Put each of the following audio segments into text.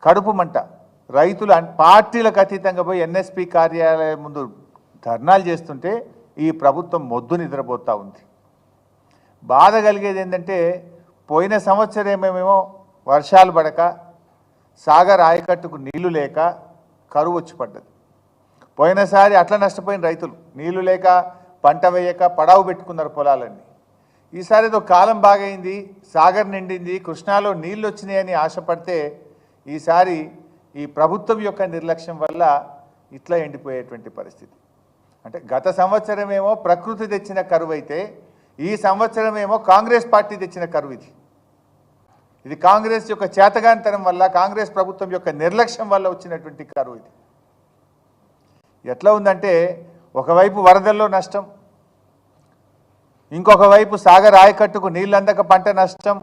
కడుపు మంట. రైతులు పార్టీలకు అతీతంగా పోయి ఎన్ఎస్పి కార్యాలయం ముందు ధర్నాలు చేస్తుంటే ఈ ప్రభుత్వం మొద్దు నిద్రపోతూ ఉంది. బాధ కలిగేది ఏంటంటే పోయిన సంవత్సరమేమో వర్షాలు పడక సాగర్ ఆయకట్టుకు నీళ్లు లేక కరువు వచ్చి పడ్డది. పోయినసారి అట్లా నష్టపోయిన రైతులు నీళ్లు లేక పంట వేయక పడావు పెట్టుకున్నారు పొలాలన్నీ. ఈసారి ఏదో కాలం బాగైంది, సాగర్ నిండింది, కృష్ణాలో నీళ్ళు వచ్చినాయని ఆశపడితే ఈసారి ఈ ప్రభుత్వం యొక్క నిర్లక్ష్యం వల్ల ఇట్లా ఎండిపోయేటువంటి పరిస్థితి. అంటే గత సంవత్సరమేమో ప్రకృతి తెచ్చిన కరువు అయితే ఈ సంవత్సరమేమో కాంగ్రెస్ పార్టీ తెచ్చిన కరువు ఇది కాంగ్రెస్ యొక్క చేతగానితనం వల్ల, కాంగ్రెస్ ప్రభుత్వం యొక్క నిర్లక్ష్యం వల్ల వచ్చినటువంటి కరువు ఇది. ఎట్లా ఉందంటే ఒకవైపు వరదల్లో నష్టం, ఇంకొక వైపు సాగర్ ఆయకట్టుకు నీళ్ళందక పంట నష్టం,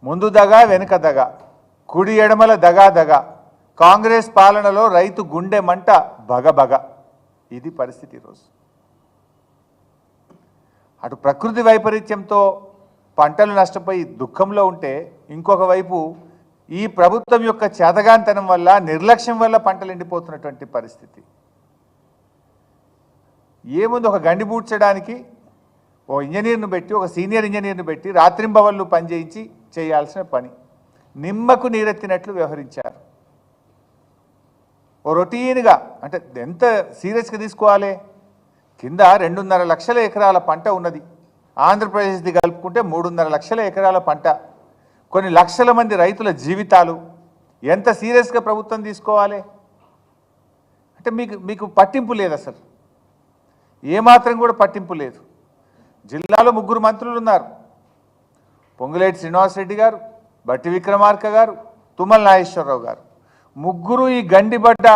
ముందు దగా వెనుక దగా, కుడి ఎడమల దగా దగా, కాంగ్రెస్ పాలనలో రైతు గుండె మంట బగబగ. ఇది పరిస్థితి ఈరోజు. అటు ప్రకృతి వైపరీత్యంతో పంటలు నష్టపోయి దుఃఖంలో ఉంటే, ఇంకొక వైపు ఈ ప్రభుత్వం యొక్క చేతగానితనం వల్ల, నిర్లక్ష్యం వల్ల పంటలు ఎండిపోతున్నటువంటి పరిస్థితి. ఏముంది, ఒక గండి పూడ్చడానికి ఓ ఇంజనీర్ను పెట్టి, ఒక సీనియర్ ఇంజనీర్ను పెట్టి రాత్రింబవళ్ళు పనిచేయించి చేయాల్సిన పని. నిమ్మకు నీరెత్తినట్లు వ్యవహరించారు. ఓ రొటీన్గా, అంటే ఎంత సీరియస్గా తీసుకోవాలి. కింద 2.5 లక్షల ఎకరాల పంట ఉన్నది. ఆంధ్రప్రదేశ్ది కలుపుకుంటే 3.5 లక్షల ఎకరాల పంట, కొన్ని లక్షల మంది రైతుల జీవితాలు. ఎంత సీరియస్గా ప్రభుత్వం తీసుకోవాలి? అంటే మీకు పట్టింపు లేదు, అసలు ఏమాత్రం కూడా పట్టింపు లేదు. జిల్లాలో 3 మంత్రులు ఉన్నారు. పొంగులేటి శ్రీనివాసరెడ్డి గారు, బట్టి విక్రమార్క గారు, తుమ్మల నాగేశ్వరరావు గారు. 3 ఈ గండిబడ్డ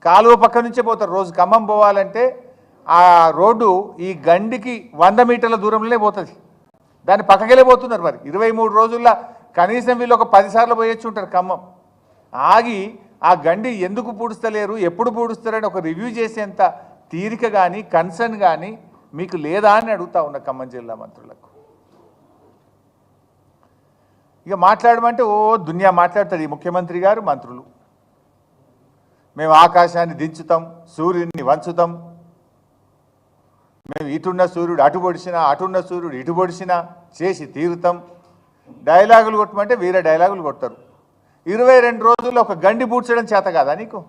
కాలువ పక్క నుంచే పోతారు. రోజు ఖమ్మం పోవాలంటే ఆ రోడ్డు ఈ గండికి 100 మీటర్ల దూరంలోనే పోతుంది. దాన్ని పక్కకెళ్ళే పోతున్నారు. మరి 23 రోజుల్లో కనీసం వీళ్ళు ఒక 10 సార్లు పోయొచ్చు ఉంటారు ఖమ్మం. ఆగి ఆ గండి ఎందుకు పూడుస్తలేరు, ఎప్పుడు పూడుస్తారని ఒక రివ్యూ చేసేంత తీరిక కానీ కన్సర్న్ కానీ మీకు లేదా అని అడుగుతా ఉన్న ఖమ్మం జిల్లా మంత్రులకు. ఇక మాట్లాడమంటే ఓ దునియా మాట్లాడతారు ఈ ముఖ్యమంత్రి గారు, మంత్రులు. మేము ఆకాశాన్ని దించుతాం, సూర్యుడిని వంచుతాం, మేము ఇటున్న సూర్యుడు అటు పొడిచినా, అటున్న సూర్యుడు ఇటు పొడిచినా చేసి తీరుతాం. డైలాగులు కొట్టమంటే వీరే డైలాగులు కొడతారు. 22 రోజుల్లో ఒక గండి పూడ్చడం చేత కాదా నీకు?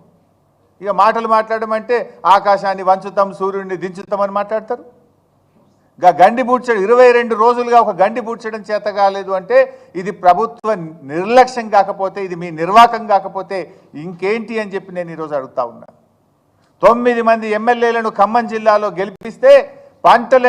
ఇక మాటలు మాట్లాడమంటే ఆకాశాన్ని వంచుతాం, సూర్యుడిని దించుతాం అని మాట్లాడతారు. ఇక గండి పూడ్చడం 22 రోజులుగా ఒక గండి పూడ్చడం చేత కాలేదు అంటే ఇది ప్రభుత్వ నిర్లక్ష్యం కాకపోతే, ఇది మీ నిర్వాకం కాకపోతే ఇంకేంటి అని చెప్పి నేను ఈరోజు అడుగుతా ఉన్నా. 9 మంది ఎమ్మెల్యేలను ఖమ్మం జిల్లాలో గెలిపిస్తే పంటలు